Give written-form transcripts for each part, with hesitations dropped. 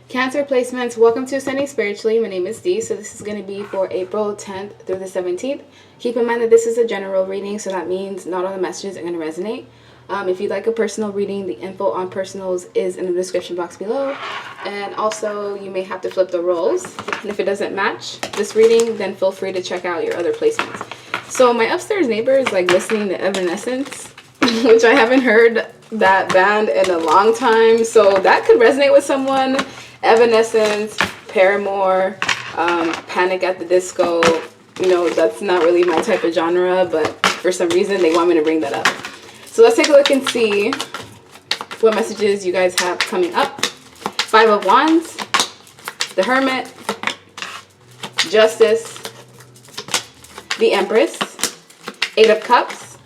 Cancer placements, welcome to Ascending Spiritually. My name is Dee, so this is going to be for April 10th through the 17th. Keep in mind that this is a general reading, so that means not all the messages are going to resonate. If you'd like a personal reading, the info on personals is in the description box below. And also, you may have to flip the roles. And if it doesn't match this reading, then feel free to check out your other placements. So my upstairs neighbor is like listening to Evanescence, which I haven't heard that band in a long time. So that could resonate with someone. Evanescence, Paramore, Panic at the Disco. You know, that's not really my type of genre, but for some reason they want me to bring that up. So let's take a look and see what messages you guys have coming up. 5 of Wands, the Hermit, Justice, the Empress, 8 of Cups,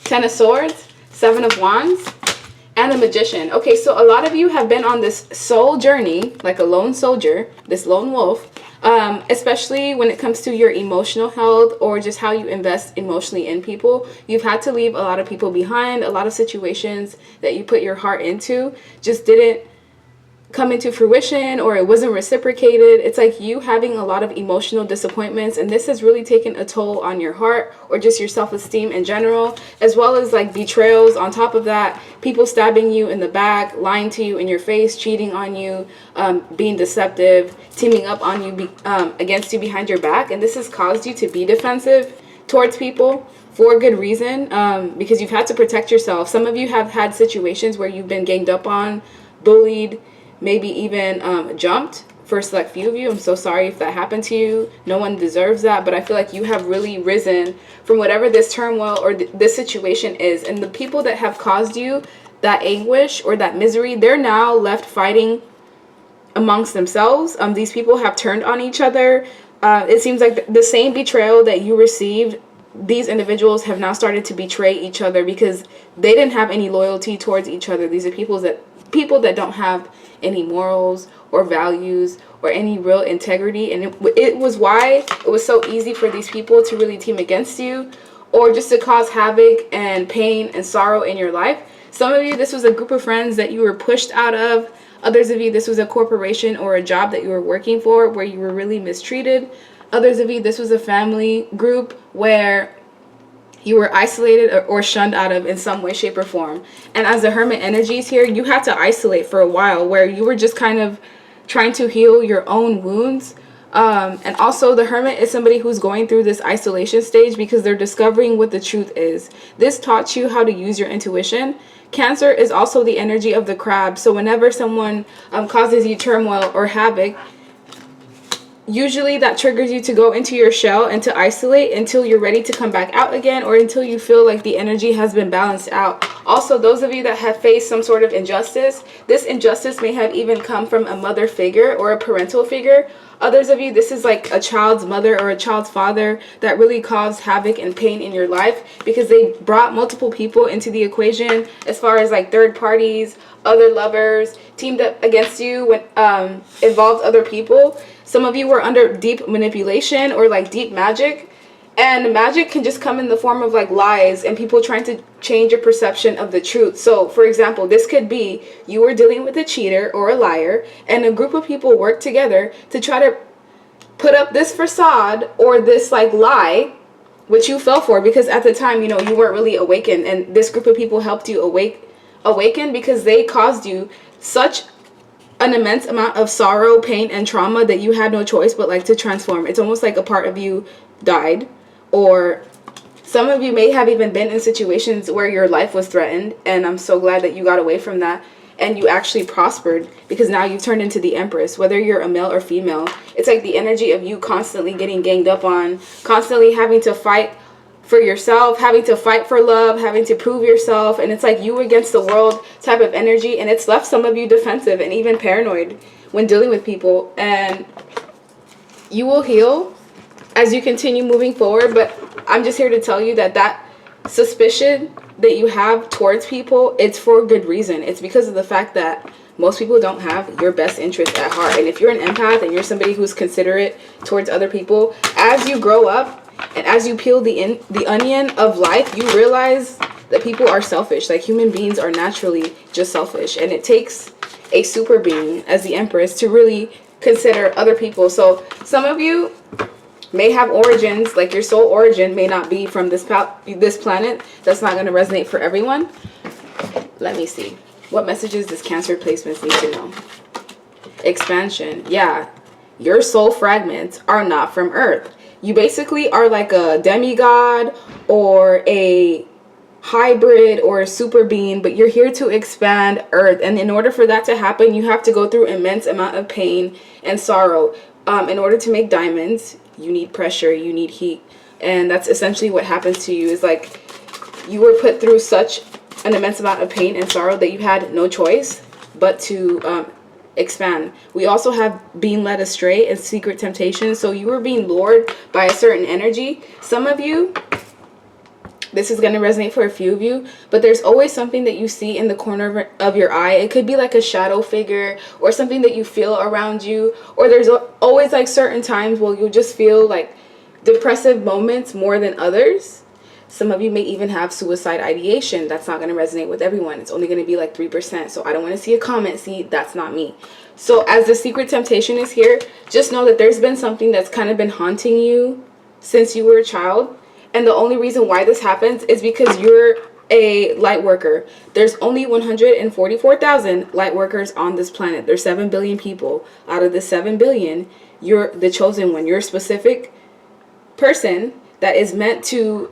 10 of Swords, 7 of Wands, and the Magician. Okay, so a lot of you have been on this soul journey, like a lone soldier, this lone wolf, especially when it comes to your emotional health or just how you invest emotionally in people. You've had to leave a lot of people behind. A lot of situations that you put your heart into just didn't come into fruition, or it wasn't reciprocated. It's like you having a lot of emotional disappointments, and this has really taken a toll on your heart or just your self-esteem in general, as well as like betrayals on top of that, people stabbing you in the back, lying to you in your face, cheating on you, being deceptive, teaming up on you against you behind your back. And this has caused you to be defensive towards people for good reason, because you've had to protect yourself. Some of you have had situations where you've been ganged up on, bullied, maybe even jumped for a select few of you. I'm so sorry if that happened to you. No one deserves that, but I feel like you have really risen from whatever this turmoil or this situation is. And the people that have caused you that anguish or that misery, they're now left fighting amongst themselves. These people have turned on each other. It seems like the same betrayal that you received, these individuals have now started to betray each other because they didn't have any loyalty towards each other. These are people that don't have any morals or values or any real integrity, and it was why it was so easy for these people to really team against you or just to cause havoc and pain and sorrow in your life. Some of you, this was a group of friends that you were pushed out of. Others of you, this was a corporation or a job that you were working for where you were really mistreated. Others of you, this was a family group where you were isolated or shunned out of in some way, shape, or form. And as the Hermit energies here, you had to isolate for a while where you were just kind of trying to heal your own wounds. And also the Hermit is somebody who's going through this isolation stage because they're discovering what the truth is. This taught you how to use your intuition. Cancer is also the energy of the crab. So whenever someone causes you turmoil or havoc, usually that triggers you to go into your shell and to isolate until you're ready to come back out again, or until you feel like the energy has been balanced out. Also, those of you that have faced some sort of injustice, this injustice may have even come from a mother figure or a parental figure. Others of you, this is like a child's mother or a child's father that really caused havoc and pain in your life because they brought multiple people into the equation, as far as like third parties, other lovers, teamed up against you, when involved other people. Some of you were under deep manipulation or like deep magic. And magic can just come in the form of like lies and people trying to change your perception of the truth. So, for example, this could be you were dealing with a cheater or a liar, and a group of people worked together to try to put up this facade or this like lie, which you fell for because at the time, you know, you weren't really awakened. And this group of people helped you awaken because they caused you such an immense amount of sorrow, pain, and trauma that you had no choice but like to transform. It's almost like a part of you died. Or some of you may have even been in situations where your life was threatened, and I'm so glad that you got away from that and you actually prospered because now you've turned into the Empress. Whether you're a male or female, it's like the energy of you constantly getting ganged up on, constantly having to fight for yourself, having to fight for love, having to prove yourself, and it's like you against the world type of energy, and it's left some of you defensive and even paranoid when dealing with people. And you will heal as you continue moving forward, but I'm just here to tell you that that suspicion that you have towards people, it's for good reason. It's because of the fact that most people don't have your best interest at heart. And if you're an empath and you're somebody who's considerate towards other people, as you grow up and as you peel the onion of life, you realize that people are selfish. Like, human beings are naturally just selfish, and it takes a super being as the Empress to really consider other people. So some of you may have origins, like your soul origin may not be from this planet. That's not going to resonate for everyone. Let me see. What messages does Cancer placements need to know? Expansion. Yeah, your soul fragments are not from Earth. You basically are like a demigod or a hybrid or a super being, but you're here to expand Earth. And in order for that to happen, you have to go through immense amount of pain and sorrow. In order to make diamonds, you need pressure, you need heat. And that's essentially what happens to you, is like you were put through such an immense amount of pain and sorrow that you had no choice but to expand. We also have being led astray and secret temptation. So you were being lured by a certain energy. Some of you, this is going to resonate for a few of you, but there's always something that you see in the corner of your eye. It could be like a shadow figure or something that you feel around you, or there's always like certain times where you'll just feel like depressive moments more than others. Some of you may even have suicide ideation. That's not going to resonate with everyone. It's only going to be like 3%. So I don't want to see a comment. See, that's not me. So as the secret temptation is here, just know that there's been something that's kind of been haunting you since you were a child. And the only reason why this happens is because you're a light worker. There's only 144,000 light workers on this planet. There's 7 billion people. Out of the 7 billion, you're the chosen one. You're a specific person that is meant to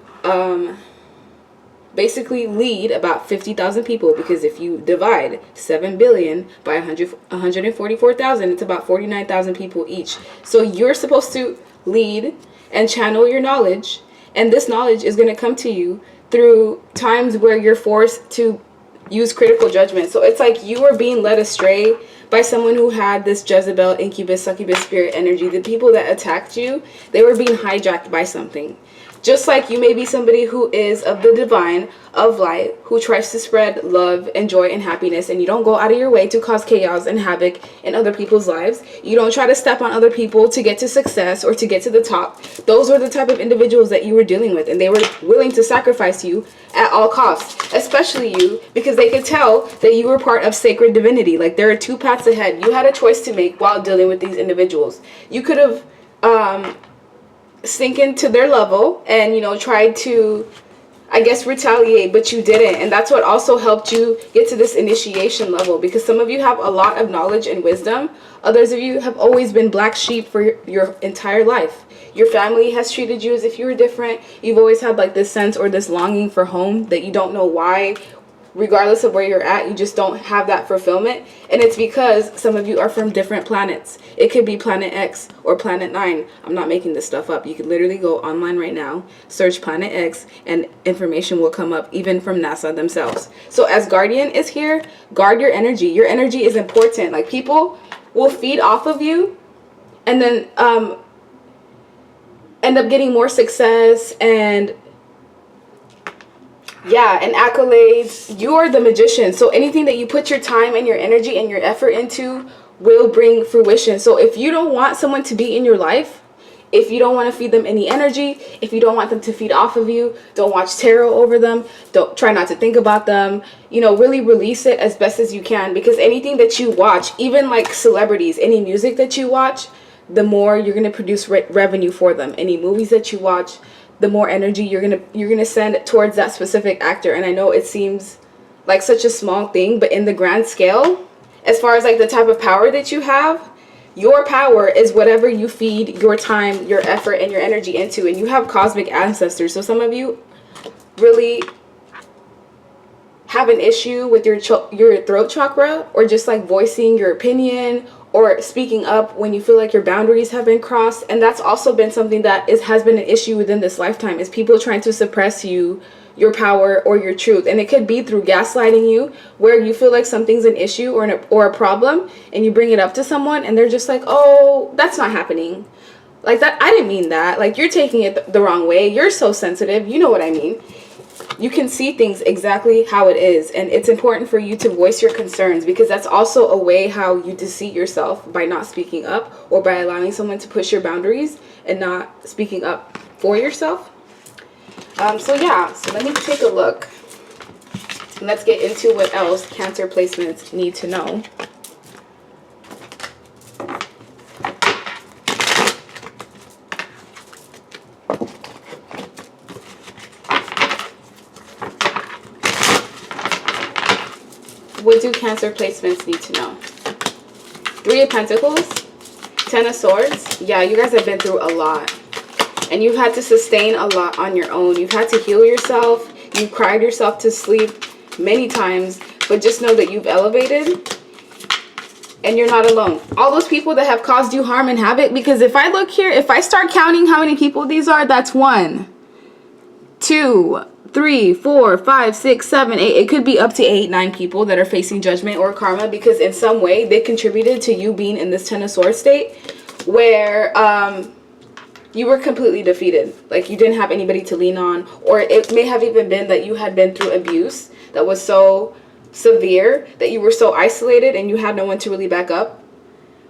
basically lead about 50,000 people, because if you divide 7 billion by 144,000, it's about 49,000 people each. So you're supposed to lead and channel your knowledge, and this knowledge is going to come to you through times where you're forced to use critical judgment. So it's like you were being led astray by someone who had this Jezebel, incubus, succubus spirit energy. The people that attacked you, they were being hijacked by something. Just like you may be somebody who is of the divine, of light, who tries to spread love and joy and happiness, and you don't go out of your way to cause chaos and havoc in other people's lives. You don't try to step on other people to get to success or to get to the top. Those were the type of individuals that you were dealing with, and they were willing to sacrifice you at all costs, especially you, because they could tell that you were part of sacred divinity. Like, there are two paths ahead. You had a choice to make while dealing with these individuals. You could have sink into their level and, you know, tried to, I guess, retaliate, but you didn't. And that's what also helped you get to this initiation level, because some of you have a lot of knowledge and wisdom. Others of you have always been black sheep for your entire life. Your family has treated you as if you were different. You've always had like this sense or this longing for home that you don't know why. Regardless of where you're at, you just don't have that fulfillment. And it's because some of you are from different planets. It could be planet X or planet 9. I'm not making this stuff up. You can literally go online right now, search planet X, and information will come up, even from NASA themselves. So as Guardian is here, guard your energy. Your energy is important. Like, people will feed off of you and then end up getting more success and and accolades. You're the magician. So anything that you put your time and your energy and your effort into will bring fruition. So if you don't want someone to be in your life, if you don't want to feed them any energy, if you don't want them to feed off of you, don't watch tarot over them. Don't try not to think about them. You know, really release it as best as you can, because anything that you watch, even like celebrities, any music that you watch, the more you're going to produce revenue for them. Any movies that you watch, the more energy you're gonna send towards that specific actor. And I know it seems like such a small thing, but in the grand scale, as far as like the type of power that you have, your power is whatever you feed your time, your effort, and your energy into. And you have cosmic ancestors. So some of you really have an issue with your throat chakra, or just like voicing your opinion or speaking up when you feel like your boundaries have been crossed. And that's also been something that has been an issue within this lifetime, is people trying to suppress your power or your truth. And it could be through gaslighting you, where you feel like something's an issue or a problem, and you bring it up to someone and they're just like, oh, that's not happening. Like, that, I didn't mean that. Like, you're taking it the wrong way. You're so sensitive. You know what I mean. You can see things exactly how it is, and it's important for you to voice your concerns, because that's also a way how you deceive yourself, by not speaking up or by allowing someone to push your boundaries and not speaking up for yourself. So let me take a look. Let's get into what else Cancer placements need to know. do Cancer placements need to know? 3 of Pentacles, 10 of Swords. Yeah, you guys have been through a lot. And you've had to sustain a lot on your own. You've had to heal yourself. You've cried yourself to sleep many times. But just know that you've elevated. And you're not alone. All those people that have caused you harm and havoc. Because if I look here, if I start counting how many people these are, that's 1, 2, 3, 4, 5, 6, 7, 8. It could be up to 8, 9 people that are facing judgment or karma. Because in some way, they contributed to you being in this 10 of Swords state. Where you were completely defeated. Like you didn't have anybody to lean on. Or it may have even been that you had been through abuse that was so severe that you were so isolated and you had no one to really back up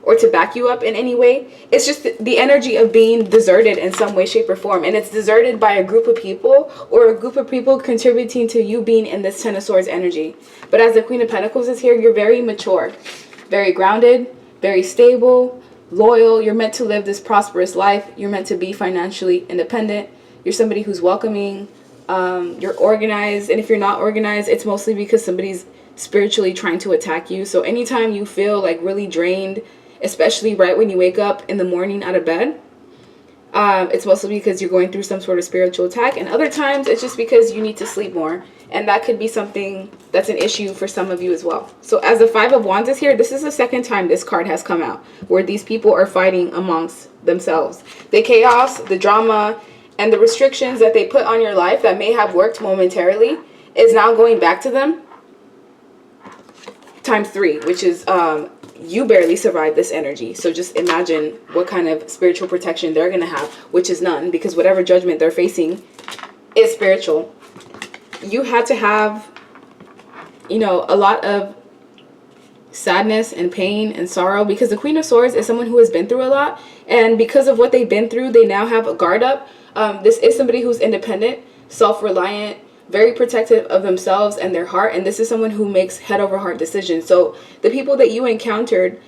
or to back you up in any way. It's just the energy of being deserted in some way, shape, or form. And it's deserted by a group of people or a group of people contributing to you being in this 10 of Swords energy. But as the Queen of Pentacles is here, you're very mature, very grounded, very stable, loyal. You're meant to live this prosperous life. You're meant to be financially independent. You're somebody who's welcoming. You're organized. And if you're not organized, it's mostly because somebody's spiritually trying to attack you. So anytime you feel like really drained, especially right when you wake up in the morning out of bed, it's mostly because you're going through some sort of spiritual attack. And other times it's just because you need to sleep more. And that could be something that's an issue for some of you as well. So as the 5 of Wands is here, this is the second time this card has come out where these people are fighting amongst themselves. The chaos, the drama, and the restrictions that they put on your life that may have worked momentarily is now going back to them times 3, which is you barely survived this energy. So just imagine what kind of spiritual protection they're going to have, which is none, because whatever judgment they're facing is spiritual. You had to have, you know, a lot of sadness and pain and sorrow, because the Queen of Swords is someone who has been through a lot. And because of what they've been through, they now have a guard up. This is somebody who's independent, self-reliant, very protective of themselves and their heart. And this is someone who makes head over heart decisions. So the people that you encountered,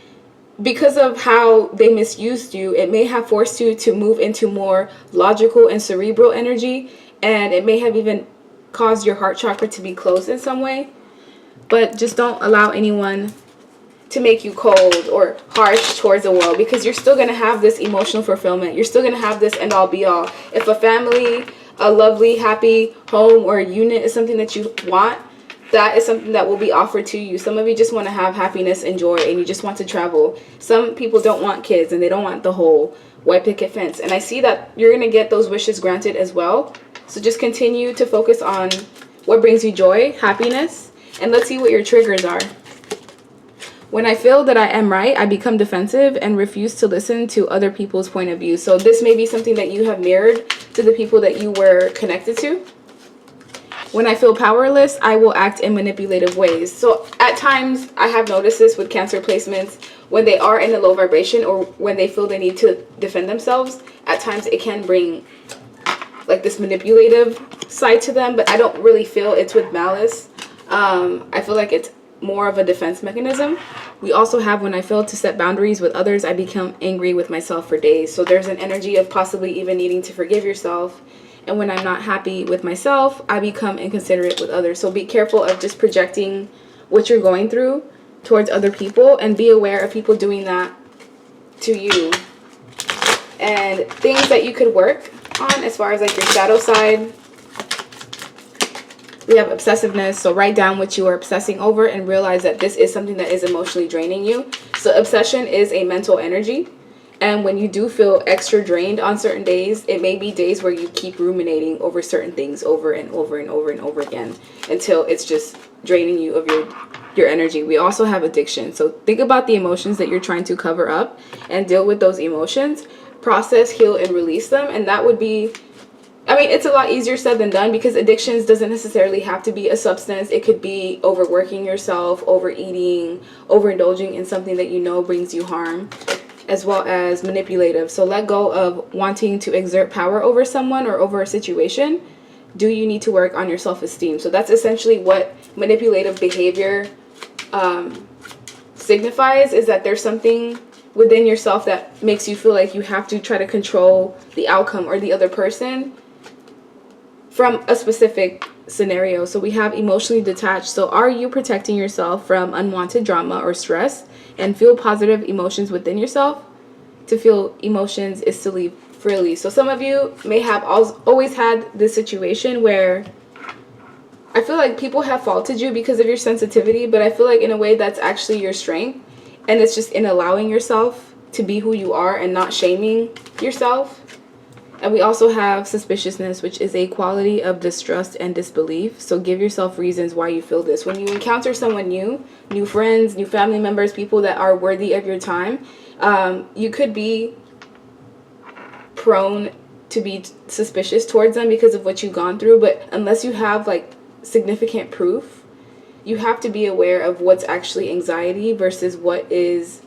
because of how they misused you, it may have forced you to move into more logical and cerebral energy. And it may have even caused your heart chakra to be closed in some way. But just don't allow anyone to make you cold or harsh towards the world, because you're still going to have this emotional fulfillment. You're still going to have this end all be all. If a family, a lovely, happy home or a unit is something that you want, that is something that will be offered to you. Some of you just want to have happiness and joy and you just want to travel. Some people don't want kids and they don't want the whole white picket fence. And I see that you're going to get those wishes granted as well. So just continue to focus on what brings you joy, happiness, and let's see what your triggers are. When I feel that I am right, I become defensive and refuse to listen to other people's point of view. So this may be something that you have mirrored to the people that you were connected to. When I feel powerless, I will act in manipulative ways. So at times, I have noticed this with Cancer placements, when they are in a low vibration or when they feel they need to defend themselves, at times it can bring like this manipulative side to them, but I don't really feel it's with malice. I feel like it's more of a defense mechanism. We also have when I fail to set boundaries with others, I become angry with myself for days. So there's an energy of possibly even needing to forgive yourself. And when I'm not happy with myself, I become inconsiderate with others. So be careful of just projecting what you're going through towards other people, and be aware of people doing that to you. And things that you could work on as far as like your shadow side. We have obsessiveness. So write down what you are obsessing over and realize that this is something that is emotionally draining you. So obsession is a mental energy. And when you do feel extra drained on certain days, it may be days where you keep ruminating over certain things over and over and over and over again until it's just draining you of your energy. We also have addiction. So think about the emotions that you're trying to cover up and deal with those emotions. Process, heal, and release them. And that would be, I mean, it's a lot easier said than done, because addictions doesn't necessarily have to be a substance. It could be overworking yourself, overeating, overindulging in something that you know brings you harm, as well as manipulative. So let go of wanting to exert power over someone or over a situation. Do you need to work on your self-esteem? So that's essentially what manipulative behavior signifies, is that there's something within yourself that makes you feel like you have to try to control the outcome or the other person from a specific scenario. So we have emotionally detached. So are you protecting yourself from unwanted drama or stress and feel positive emotions within yourself? To feel emotions is to live freely. So some of you may have always had this situation where I feel like people have faulted you because of your sensitivity, but I feel like in a way that's actually your strength. And it's just in allowing yourself to be who you are and not shaming yourself. And we also have suspiciousness, which is a quality of distrust and disbelief. So give yourself reasons why you feel this. When you encounter someone new friends, new family members, people that are worthy of your time, you could be prone to be suspicious towards them because of what you've gone through. But unless you have like significant proof, you have to be aware of what's actually anxiety versus what is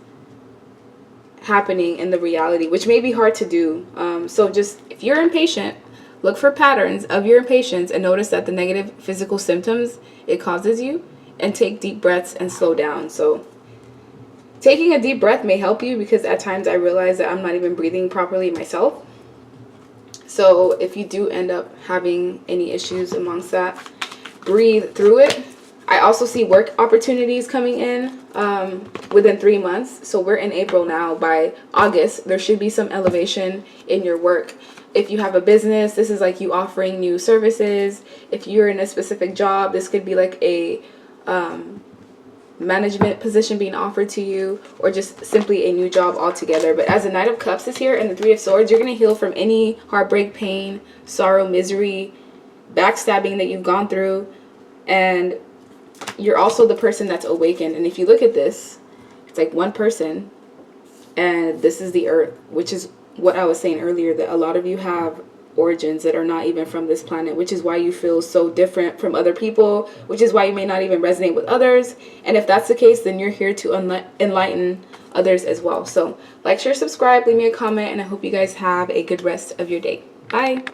happening in the reality, which may be hard to do. So just if you're impatient, look for patterns of your impatience and notice that the negative physical symptoms it causes you, and take deep breaths and slow down. So taking a deep breath may help you, because at times I realize that I'm not even breathing properly myself. So if you do end up having any issues amongst that, breathe through it. I also see work opportunities coming in within 3 months. So we're in April now. By August, there should be some elevation in your work. If you have a business, this is like you offering new services. If you're in a specific job, this could be like a management position being offered to you, or just simply a new job altogether. But as the Knight of Cups is here and the Three of Swords, you're going to heal from any heartbreak, pain, sorrow, misery, backstabbing that you've gone through. And you're also the person that's awakened. And if you look at this, it's like one person, and this is the earth, which is what I was saying earlier, that a lot of you have origins that are not even from this planet, which is why you feel so different from other people, which is why you may not even resonate with others. And if that's the case, then you're here to enlighten others as well. So like, share, subscribe, leave me a comment, and I hope you guys have a good rest of your day. Bye.